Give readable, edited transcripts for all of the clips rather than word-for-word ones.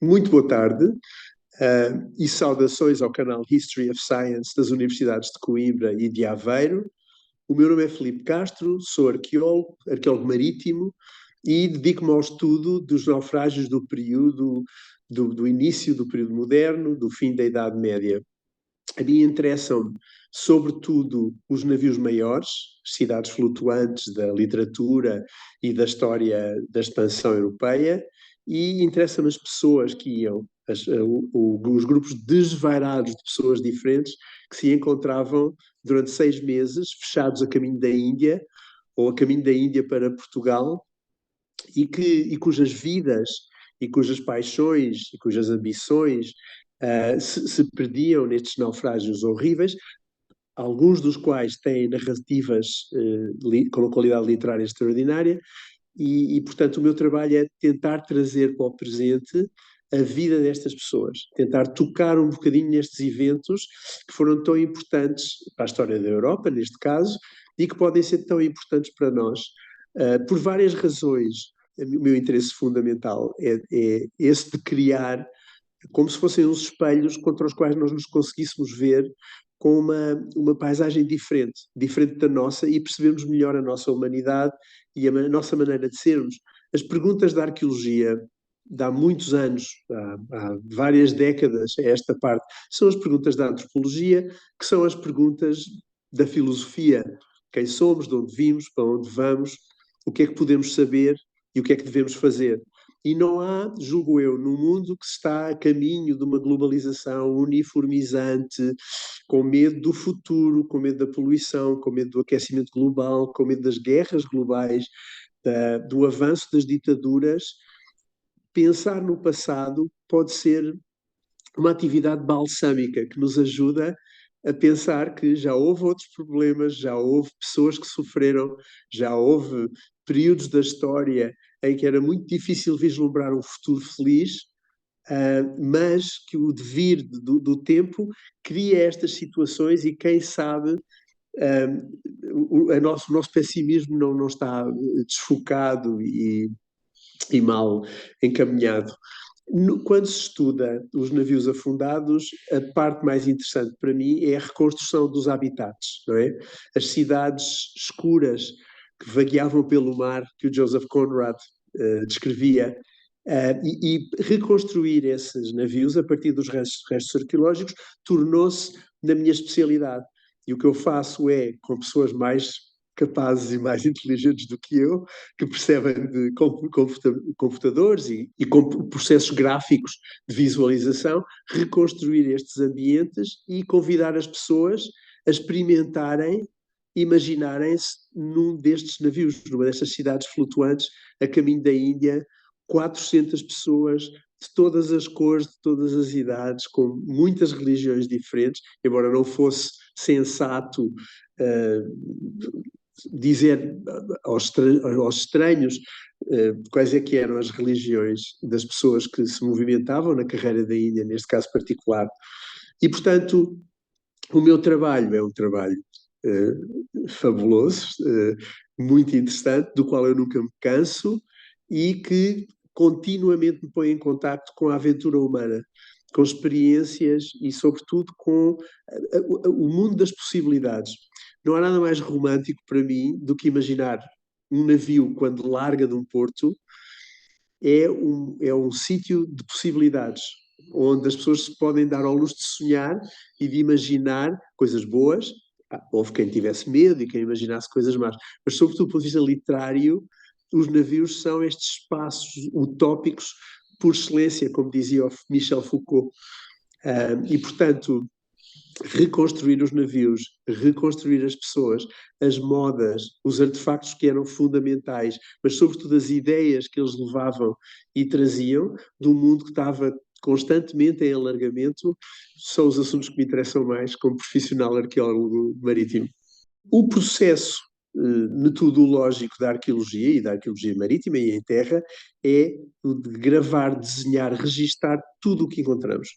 Muito boa tarde, e saudações ao canal History of Science das Universidades de Coimbra e de Aveiro. O meu nome é Filipe Castro, sou arqueólogo marítimo e dedico-me ao estudo dos naufrágios do período, do início do período moderno, do fim da Idade Média. A mim interessam-me, sobretudo, os navios maiores, cidades flutuantes da literatura e da história da expansão europeia, e interessam-me as pessoas que iam, os grupos desvairados de pessoas diferentes que se encontravam durante 6 meses, fechados a caminho da Índia, ou a caminho da Índia para Portugal, e cujas vidas e cujas paixões e cujas ambições se perdiam nestes naufrágios horríveis, alguns dos quais têm narrativas com uma qualidade literária extraordinária, portanto, o meu trabalho é tentar trazer para o presente a vida destas pessoas, tentar tocar um bocadinho nestes eventos que foram tão importantes para a história da Europa, neste caso, e que podem ser tão importantes para nós, por várias razões. O meu interesse fundamental é esse de criar como se fossem uns espelhos contra os quais nós nos conseguíssemos ver com uma paisagem diferente, diferente da nossa, e percebermos melhor a nossa humanidade e a nossa maneira de sermos. As perguntas da arqueologia, de há muitos anos, há várias décadas a esta parte, são as perguntas da antropologia, que são as perguntas da filosofia. Quem somos, de onde vimos, para onde vamos, o que é que podemos saber e o que é que devemos fazer. E não há, julgo eu, num mundo que está a caminho de uma globalização uniformizante, com medo do futuro, com medo da poluição, com medo do aquecimento global, com medo das guerras globais, do avanço das ditaduras, pensar no passado pode ser uma atividade balsâmica que nos ajuda a pensar que já houve outros problemas, já houve pessoas que sofreram, já houve períodos da história em que era muito difícil vislumbrar um futuro feliz, mas que o devir do tempo cria estas situações e quem sabe o nosso pessimismo não está desfocado e mal encaminhado. Quando se estuda os navios afundados, a parte mais interessante para mim é a reconstrução dos habitats, não é? As cidades escuras que vagueavam pelo mar, que o Joseph Conrad descrevia, e reconstruir esses navios a partir dos restos arqueológicos tornou-se na minha especialidade. E o que eu faço é, com pessoas mais capazes e mais inteligentes do que eu, que percebem de computadores e com processos gráficos de visualização, reconstruir estes ambientes e convidar as pessoas a experimentarem, imaginarem-se num destes navios, numa destas cidades flutuantes, a caminho da Índia, 400 pessoas de todas as cores, de todas as idades, com muitas religiões diferentes, embora não fosse sensato dizer aos estranhos quais é que eram as religiões das pessoas que se movimentavam na carreira da Índia, neste caso particular. E, portanto, o meu trabalho é um trabalho fabuloso, muito interessante, do qual eu nunca me canso e que continuamente me põe em contacto com a aventura humana, com experiências e, sobretudo, com o mundo das possibilidades. Não há nada mais romântico para mim do que imaginar um navio, quando larga de um porto, é um sítio de possibilidades, onde as pessoas se podem dar ao luxo de sonhar e de imaginar coisas boas. Houve quem tivesse medo e quem imaginasse coisas más, mas, sobretudo, do ponto de vista literário, os navios são estes espaços utópicos por excelência, como dizia o Michel Foucault. E, portanto, reconstruir os navios, reconstruir as pessoas, as modas, os artefactos que eram fundamentais, mas sobretudo as ideias que eles levavam e traziam do mundo que estava constantemente em alargamento, são os assuntos que me interessam mais como profissional arqueólogo marítimo. O processo metodológico da arqueologia e da arqueologia marítima e em terra é o de gravar, desenhar, registar tudo o que encontramos.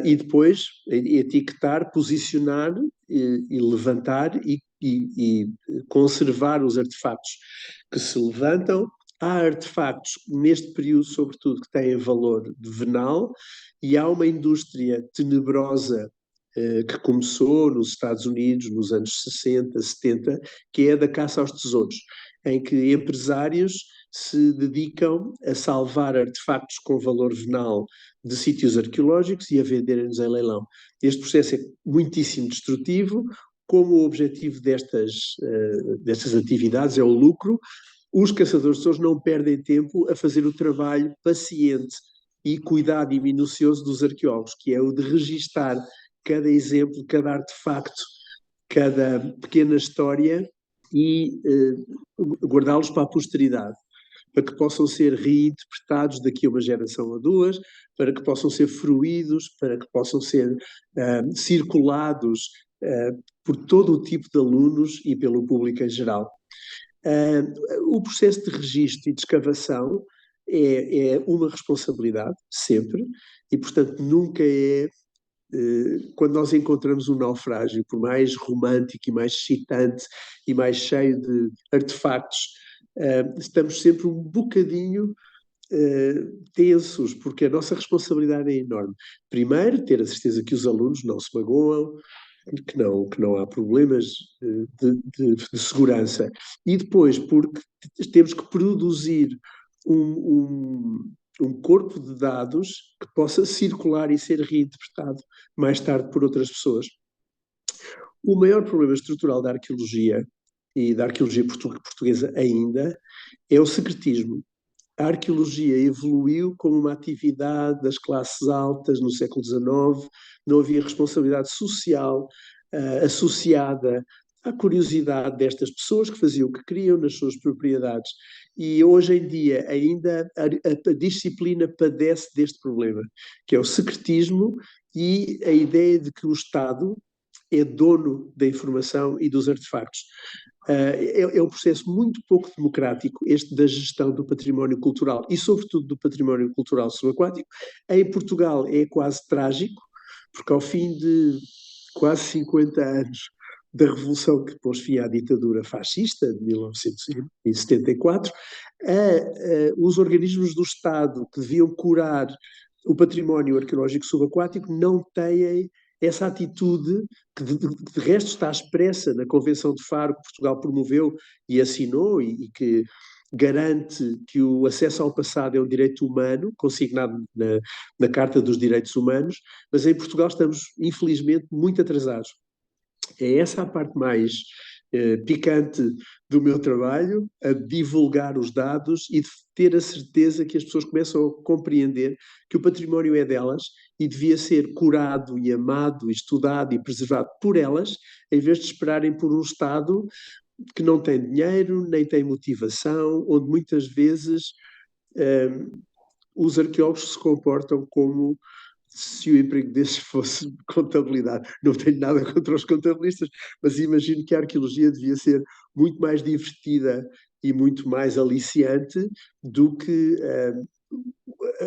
E depois etiquetar, posicionar e levantar e conservar os artefactos que se levantam há artefactos neste período, sobretudo, que têm valor venal, e há uma indústria tenebrosa que começou nos Estados Unidos nos anos 60, 70, que é a da caça aos tesouros, em que empresários se dedicam a salvar artefactos com valor venal de sítios arqueológicos e a venderem-nos em leilão. Este processo é muitíssimo destrutivo. Como o objetivo destas atividades é o lucro, os caçadores de tesouros não perdem tempo a fazer o trabalho paciente e cuidado e minucioso dos arqueólogos, que é o de registar cada exemplo, cada artefacto, cada pequena história e guardá-los para a posteridade, para que possam ser reinterpretados daqui a uma geração ou duas, para que possam ser fruídos, para que possam ser circulados por todo o tipo de alunos e pelo público em geral. O processo de registro e de escavação é uma responsabilidade, sempre, e, portanto, nunca é quando nós encontramos um naufrágio, por mais romântico e mais excitante e mais cheio de artefactos, estamos sempre um bocadinho tensos, porque a nossa responsabilidade é enorme. Primeiro, ter a certeza que os alunos não se magoam, que não há problemas de segurança. E depois, porque temos que produzir um corpo de dados que possa circular e ser reinterpretado mais tarde por outras pessoas. O maior problema estrutural da arqueologia, e da arqueologia portuguesa ainda, é o secretismo. A arqueologia evoluiu como uma atividade das classes altas no século XIX, não havia responsabilidade social associada à curiosidade destas pessoas que faziam o que queriam nas suas propriedades. E hoje em dia ainda a disciplina padece deste problema, que é o secretismo e a ideia de que o Estado é dono da informação e dos artefactos. É um processo muito pouco democrático, este da gestão do património cultural e, sobretudo, do património cultural subaquático. Em Portugal é quase trágico, porque ao fim de quase 50 anos da revolução que pôs fim à ditadura fascista de 1974, os organismos do Estado que deviam curar o património arqueológico subaquático não têm essa atitude que de resto está expressa na Convenção de Faro que Portugal promoveu e assinou e que garante que o acesso ao passado é um direito humano, consignado na Carta dos Direitos Humanos, mas em Portugal estamos, infelizmente, muito atrasados. É essa a parte mais picante do meu trabalho, a divulgar os dados e de ter a certeza que as pessoas começam a compreender que o património é delas e devia ser curado e amado, e estudado e preservado por elas, em vez de esperarem por um Estado que não tem dinheiro, nem tem motivação, onde muitas vezes os arqueólogos se comportam como se o emprego desses fosse contabilidade. Não tenho nada contra os contabilistas, mas imagino que a arqueologia devia ser muito mais divertida e muito mais aliciante do que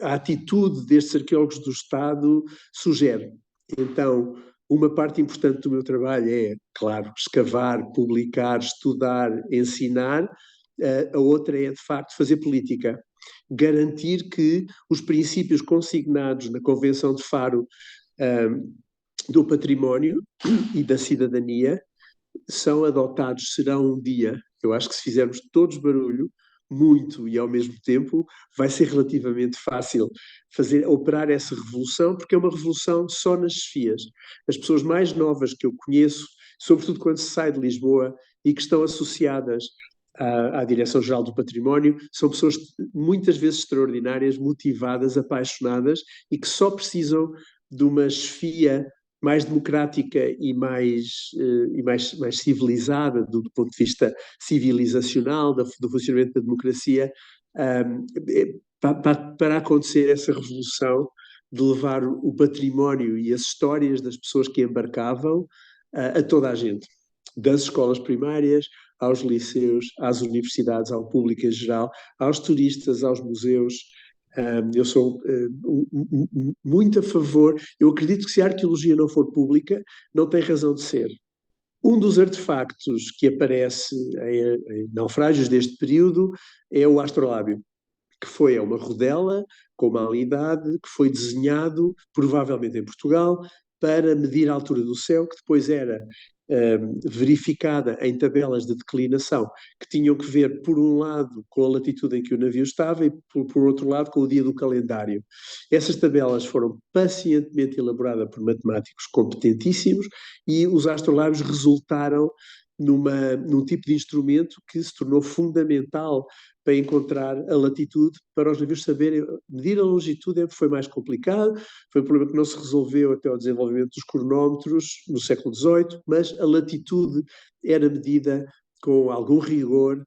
a atitude destes arqueólogos do Estado sugere. Então, uma parte importante do meu trabalho é, claro, escavar, publicar, estudar, ensinar. A outra é, de facto, fazer política. Garantir que os princípios consignados na Convenção de Faro do património e da cidadania são adotados, serão um dia. Eu acho que se fizermos todos barulho, muito e ao mesmo tempo, vai ser relativamente fácil operar essa revolução, porque é uma revolução só nas chefias. As pessoas mais novas que eu conheço, sobretudo quando se sai de Lisboa e que estão associadas à Direção-Geral do Património, são pessoas muitas vezes extraordinárias, motivadas, apaixonadas e que só precisam de uma chefia mais democrática e mais civilizada do ponto de vista civilizacional, do funcionamento da democracia, para acontecer essa revolução de levar o património e as histórias das pessoas que embarcavam a toda a gente, das escolas primárias aos liceus, às universidades, ao público em geral, aos turistas, aos museus. Eu sou muito a favor. Eu acredito que se a arqueologia não for pública, não tem razão de ser. Um dos artefactos que aparece em naufrágios deste período é o astrolábio, que é uma rodela com uma alidade que foi desenhado, provavelmente em Portugal, para medir a altura do céu, que depois era verificada em tabelas de declinação, que tinham que ver, por um lado, com a latitude em que o navio estava e, por outro lado, com o dia do calendário. Essas tabelas foram pacientemente elaboradas por matemáticos competentíssimos e os astrolábios resultaram num tipo de instrumento que se tornou fundamental para encontrar a latitude, para os navios saberem. Medir a longitude foi mais complicado, foi um problema que não se resolveu até ao desenvolvimento dos cronómetros no século XVIII, mas a latitude era medida com algum rigor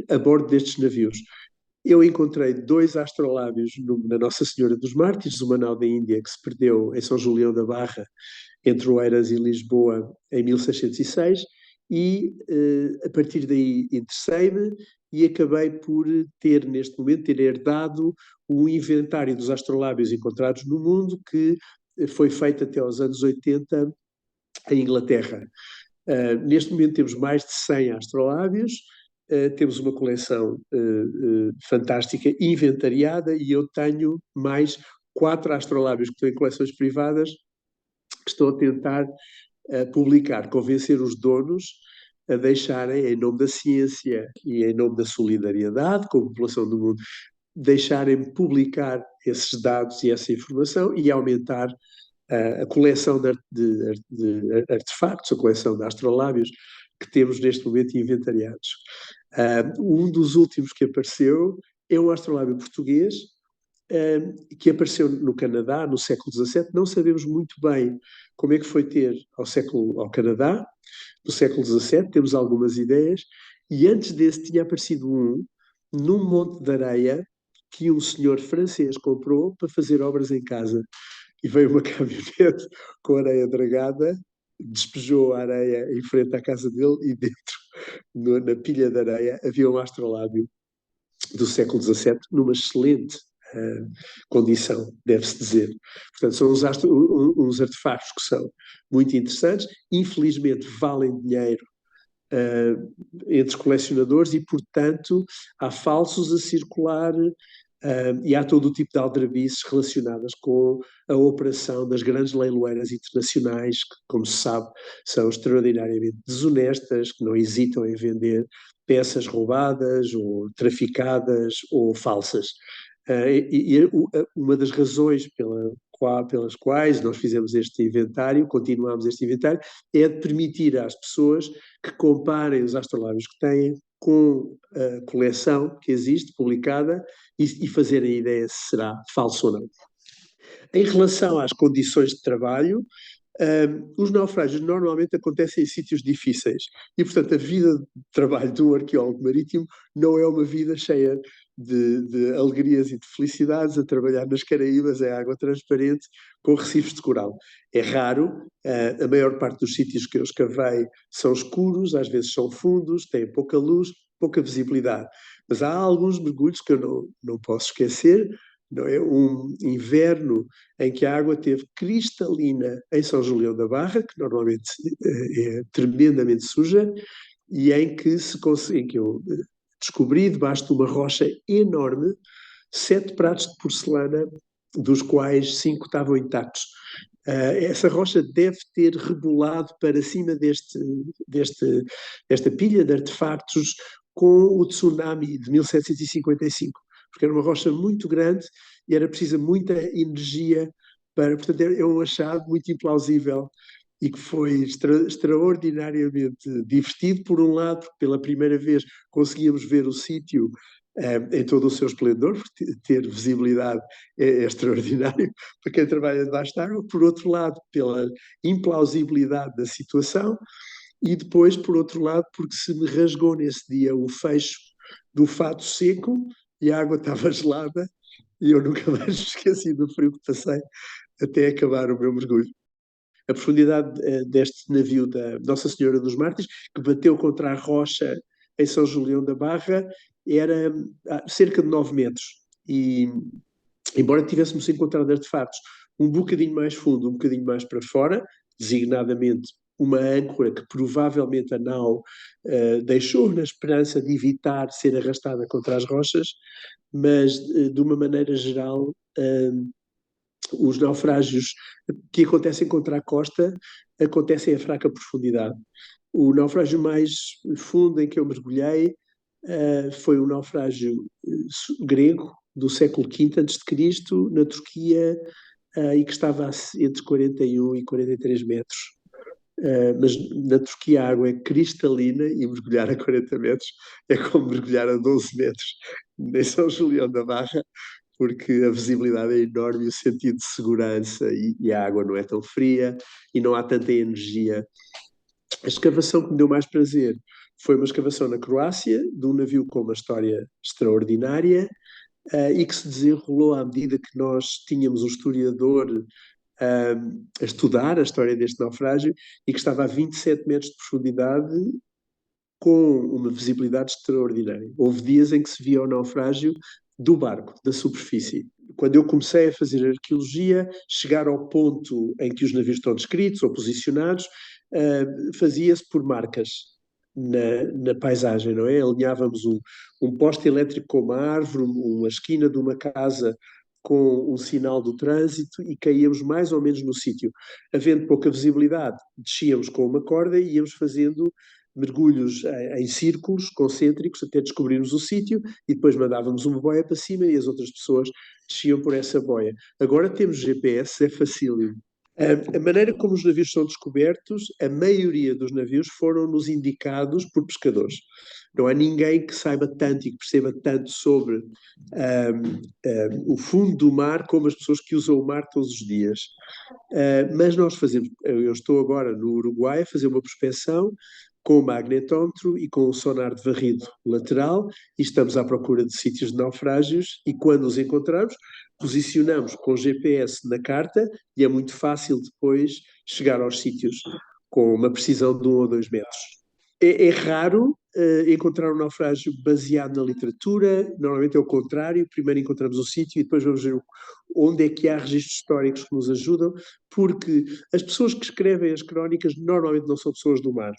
a bordo destes navios. Eu encontrei 2 astrolábios na Nossa Senhora dos Mártires, uma nau da Índia que se perdeu em São Julião da Barra, entre Oeiras e Lisboa, em 1606, e a partir daí interessei-me e acabei por neste momento, ter herdado o inventário dos astrolábios encontrados no mundo, que foi feito até aos anos 80 em Inglaterra. Neste momento temos mais de 100 astrolábios, temos uma coleção fantástica, inventariada, e eu tenho mais 4 astrolábios que estão em coleções privadas, que estou a tentar publicar, convencer os donos a deixarem, em nome da ciência e em nome da solidariedade com a população do mundo, deixarem publicar esses dados e essa informação e aumentar a coleção de artefactos, a coleção de astrolábios que temos neste momento inventariados. Um dos últimos que apareceu é um astrolábio português, que apareceu no Canadá no século XVII. Não sabemos muito bem como é que foi ter ao Canadá, no século XVII, temos algumas ideias, e antes desse tinha aparecido num monte de areia que um senhor francês comprou para fazer obras em casa. E veio uma caminhonete com areia dragada, despejou a areia em frente à casa dele e dentro, na pilha de areia, havia um astrolábio do século XVII numa excelente condição, deve-se dizer. Portanto, são uns artefactos que são muito interessantes, infelizmente valem dinheiro entre os colecionadores e, portanto, há falsos a circular e há todo o tipo de aldrabices relacionadas com a operação das grandes leiloeiras internacionais, que, como se sabe, são extraordinariamente desonestas, que não hesitam em vender peças roubadas ou traficadas ou falsas. Uma das razões pelas quais nós fizemos este inventário, continuamos este inventário, é de permitir às pessoas que comparem os astrolábios que têm com a coleção que existe, publicada, e fazerem ideia se será falso ou não. Em relação às condições de trabalho, os naufrágios normalmente acontecem em sítios difíceis e, portanto, a vida de trabalho de um arqueólogo marítimo não é uma vida cheia de alegrias e de felicidades a trabalhar nas Caraíbas, em água transparente, com recifes de coral. É raro, a maior parte dos sítios que eu escavei são escuros, às vezes são fundos, têm pouca luz, pouca visibilidade. Mas há alguns mergulhos que eu não posso esquecer. Não é? Um inverno em que a água teve cristalina em São Julião da Barra, que normalmente é tremendamente suja, e em que eu descobri, debaixo de uma rocha enorme, 7 pratos de porcelana, dos quais 5 estavam intactos. Essa rocha deve ter rebolado para cima desta pilha de artefactos com o tsunami de 1755, porque era uma rocha muito grande e era precisa muita energia para. Portanto, é um achado muito implausível e que foi extraordinariamente divertido, por um lado, porque pela primeira vez conseguíamos ver o sítio em todo o seu esplendor, porque ter visibilidade é extraordinário para quem trabalha debaixo d'água. Por outro lado, pela implausibilidade da situação, e depois, por outro lado, porque se me rasgou nesse dia o fecho do fato seco e a água estava gelada e eu nunca mais me esqueci do frio que passei até acabar o meu mergulho. A profundidade deste navio da Nossa Senhora dos Mártires, que bateu contra a rocha em São Julião da Barra, era cerca de 9 metros. E, embora tivéssemos encontrado artefactos um bocadinho mais fundo, um bocadinho mais para fora, designadamente uma âncora que provavelmente a nau deixou na esperança de evitar ser arrastada contra as rochas, mas de uma maneira geral, os naufrágios que acontecem contra a costa acontecem a fraca profundidade. O naufrágio mais fundo em que eu mergulhei foi um naufrágio grego do século V a.C., na Turquia, e que estava entre 41 e 43 metros. Mas na Turquia a água é cristalina e mergulhar a 40 metros é como mergulhar a 12 metros em São Julião da Barra, porque a visibilidade é enorme, o sentido de segurança e a água não é tão fria e não há tanta energia. A escavação que me deu mais prazer foi uma escavação na Croácia, de um navio com uma história extraordinária, e que se desenrolou à medida que nós tínhamos um historiador a estudar a história deste naufrágio e que estava a 27 metros de profundidade com uma visibilidade extraordinária. Houve dias em que se via o naufrágio do barco, da superfície. Quando eu comecei a fazer arqueologia, chegar ao ponto em que os navios estão descritos ou posicionados, fazia-se por marcas na paisagem, não é? Alinhávamos um poste elétrico com uma árvore, uma esquina de uma casa com um sinal do trânsito e caíamos mais ou menos no sítio. Havendo pouca visibilidade, descíamos com uma corda e íamos fazendo mergulhos em círculos concêntricos até descobrirmos o sítio e depois mandávamos uma boia para cima e as outras pessoas desciam por essa boia. Agora temos GPS, é facílimo. A maneira como os navios são descobertos, a maioria dos navios foram-nos indicados por pescadores. Não há ninguém que saiba tanto e que perceba tanto sobre o fundo do mar como as pessoas que usam o mar todos os dias. Mas nós fazemos, eu estou agora no Uruguai a fazer uma prospecção com o magnetómetro e com o sonar de varrido lateral e estamos à procura de sítios de naufrágios e quando os encontramos, posicionamos com GPS na carta e é muito fácil depois chegar aos sítios com uma precisão de 1 ou 2 metros. É raro encontrar um naufrágio baseado na literatura, normalmente é o contrário, primeiro encontramos o sítio e depois vamos ver onde é que há registros históricos que nos ajudam, porque as pessoas que escrevem as crónicas normalmente não são pessoas do mar.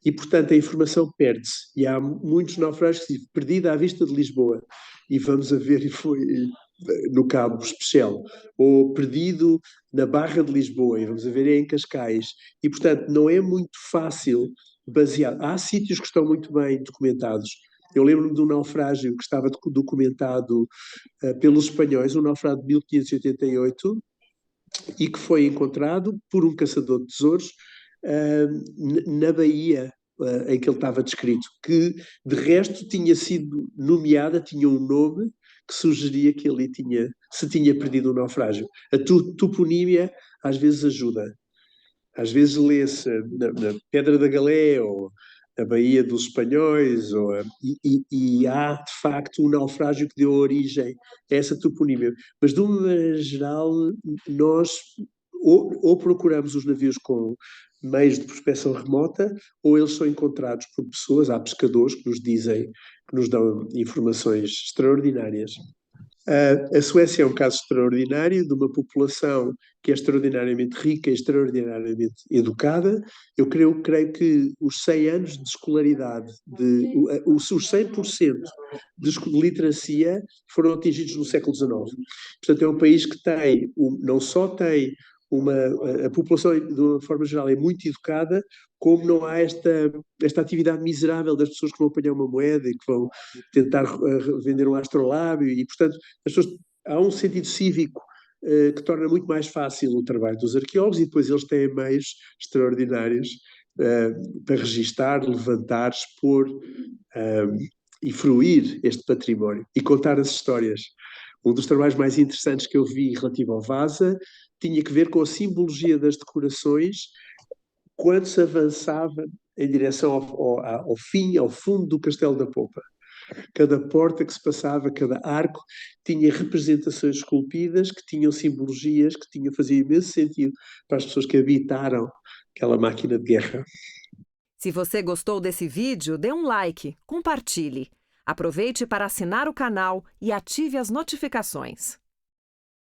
E, portanto, a informação perde-se. E há muitos naufrágios que dizem, perdida à vista de Lisboa. E vamos a ver, e foi no Cabo Especial. Ou perdido na Barra de Lisboa. E vamos a ver, é em Cascais. E, portanto, não é muito fácil basear. Há sítios que estão muito bem documentados. Eu lembro-me de um naufrágio que estava documentado pelos espanhóis, um naufrágio de 1588, e que foi encontrado por um caçador de tesouros na Bahia em que ele estava descrito, que de resto tinha sido nomeada, tinha um nome que sugeria que ele se tinha perdido um naufrágio. A toponímia às vezes ajuda. Às vezes lê-se na Pedra da Galé ou a Baía dos Espanhóis, e há de facto um naufrágio que deu origem a essa toponímia. Mas de uma maneira geral, nós ou procuramos os navios com meios de prospecção remota, ou eles são encontrados por pessoas, há pescadores que nos dizem, que nos dão informações extraordinárias. A Suécia é um caso extraordinário de uma população que é extraordinariamente rica e extraordinariamente educada. Eu creio que os 100 anos de escolaridade, os 100% de literacia foram atingidos no século XIX. Portanto, é um país que tem, não só tem a população, de uma forma geral, é muito educada, como não há esta atividade miserável das pessoas que vão apanhar uma moeda e que vão tentar vender um astrolábio e, portanto, há um sentido cívico que torna muito mais fácil o trabalho dos arqueólogos e depois eles têm meios extraordinários para registar, levantar, expor e fruir este património e contar as histórias. Um dos trabalhos mais interessantes que eu vi relativo ao Vasa tinha que ver com a simbologia das decorações quando se avançava em direção ao fim, ao fundo do Castelo da Popa. Cada porta que se passava, cada arco, tinha representações esculpidas que tinham simbologias que faziam imenso sentido para as pessoas que habitaram aquela máquina de guerra. Se você gostou desse vídeo, dê um like, compartilhe. Aproveite para assinar o canal e ative as notificações.